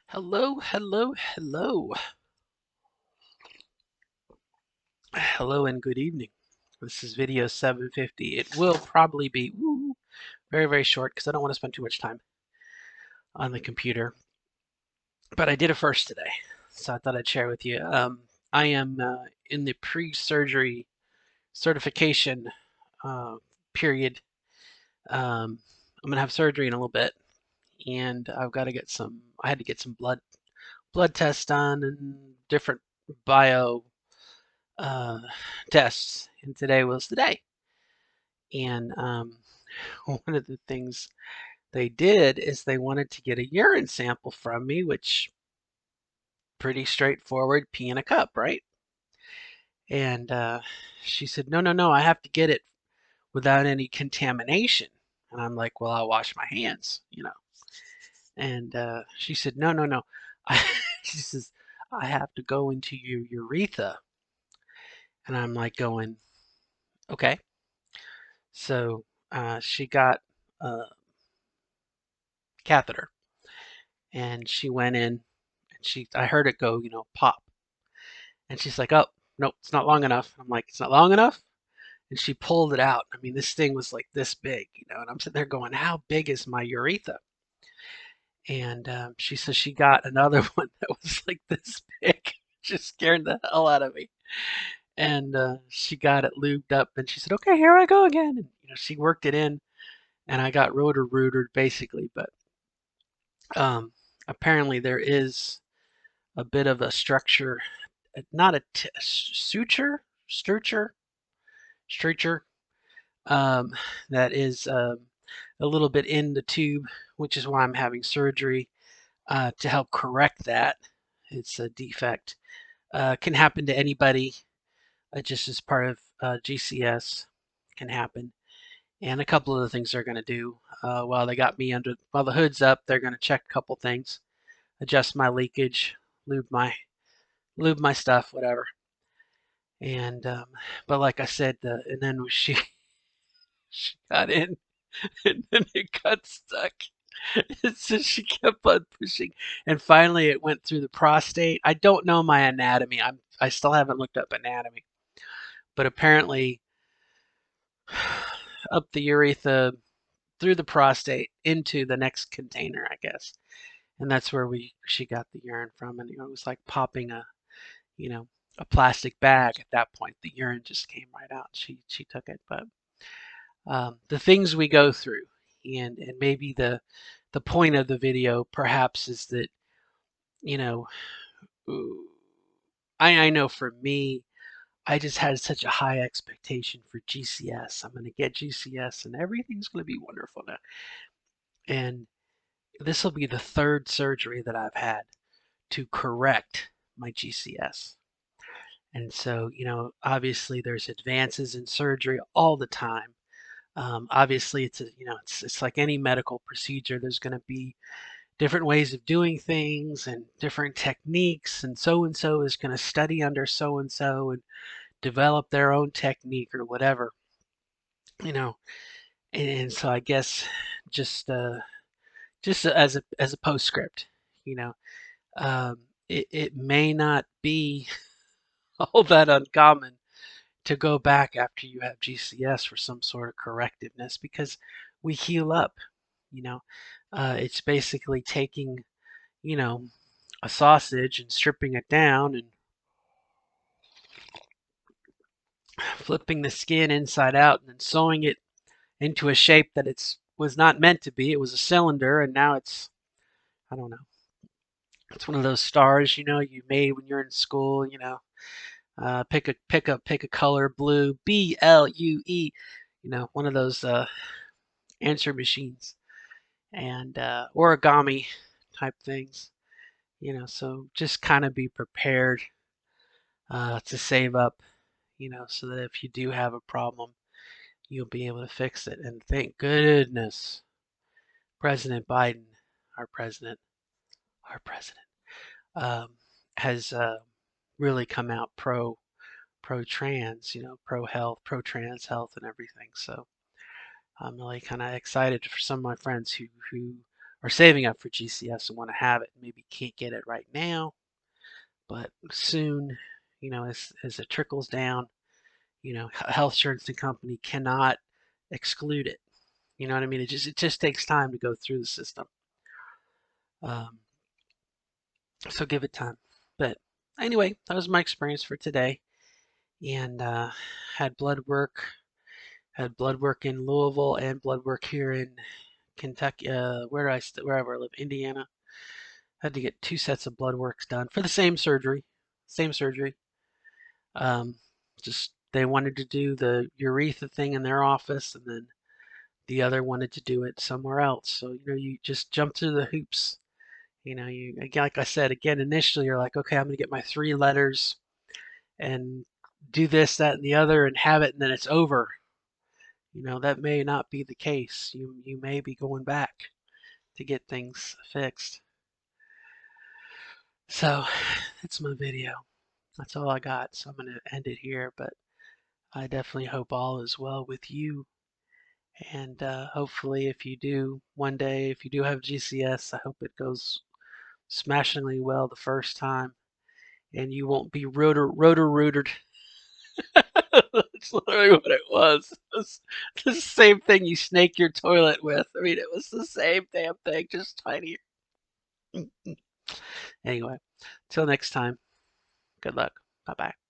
Hello, hello, hello. Hello and good evening. This is video 750. It will probably be very, very short because I don't want to spend too much time on the computer. But I did it first today, so I thought I'd share with you. I am in the pre-surgery certification uh, period. I'm gonna have surgery in a little bit, and I've got to get some. I had to get some blood tests done and different bio uh, tests, and today was the day. And one of the things they did is they wanted to get a urine sample from me, which pretty straightforward, pee in a cup, right? And she said, no, no, no, I have to get it without any contamination. And I'm like, well, I'll wash my hands. And she said, no, no, no. She says, I have to go into your urethra. And I'm like going, okay. So she got a catheter and she went in and I heard it go, pop. And she's like, oh, nope, it's not long enough. I'm like, it's not long enough? And she pulled it out. I mean, this thing was like this big, and I'm sitting there going, how big is my urethra? And she says she got another one that was like this big. Just scared the hell out of me. And she got it lubed up and she said, okay, here I go again. And, she worked it in and I got rotor-rootered basically. But um, apparently there is a bit of a structure, not a suture, structure, um, that is a little bit in the tube, which is why I'm having surgery to help correct that. It's a defect. Can happen to anybody, just as part of GCS, can happen. And a couple of the things they're going to do while they got me while the hood's up, they're going to check a couple things, adjust my leakage, lube my lube my stuff, whatever. And but like I said, and then she got in, and then it got stuck. And so she kept on pushing, and finally it went through the prostate. I don't know my anatomy. I still haven't looked up anatomy, but apparently up the urethra, through the prostate, into the next container, I guess. And that's where she got the urine from, and it was like popping you know, a plastic bag at that point. The urine just came right out. She took it, but the things we go through, and maybe the point of the video perhaps is that you know, I know for me, I just had such a high expectation for GCS. I'm going to get GCS, and everything's going to be wonderful now. And this will be the third surgery that I've had to correct my GCS. And so, obviously there's advances in surgery all the time. Obviously, it's like any medical procedure. There's going to be different ways of doing things and different techniques, and so is going to study under so and develop their own technique or whatever, you know. And so I guess just as a postscript, you know, it may not be all that uncommon to go back after you have GCS for some sort of correctiveness because we heal up. You know, it's basically taking, you know, a sausage and stripping it down and flipping the skin inside out and then sewing it into a shape that it was not meant to be. It was a cylinder, and now I don't know. It's one of those stars, you made when you're in school. Pick a color, blue, BLUE. One of those answer machines and origami type things. So just kind of be prepared to save up. So that if you do have a problem, you'll be able to fix it. And thank goodness, President Biden, our president, our president, um, has really come out pro trans, pro health, pro trans health, and everything. So I'm really kind of excited for some of my friends who are saving up for GCS and want to have it. Maybe can't get it right now, but soon, as it trickles down, a health insurance company cannot exclude it. You know what I mean? It just takes time to go through the system. Um, so give it time. But anyway, that was my experience for today, and had blood work. Had blood work in Louisville and blood work here in Kentucky. Wherever I live, Indiana. Had to get 2 sets of blood works done for the same surgery. Same surgery. Um, just they wanted to do the urethra thing in their office, and then the other wanted to do it somewhere else. So you just jump through the hoops. You again, like I said again initially, you're like, okay, I'm gonna get my 3 letters and do this, that, and the other, and have it, and then it's over. That may not be the case. You may be going back to get things fixed. So that's my video. That's all I got. So I'm gonna end it here, but I definitely hope all is well with you. And hopefully, if you do one day, if you do have GCS, I hope it goes smashingly well the first time, and you won't be rotor-rooted. That's literally what it was. It was the same thing you snake your toilet with. I mean, it was the same damn thing, just tinier. Anyway, till next time, good luck. Bye bye.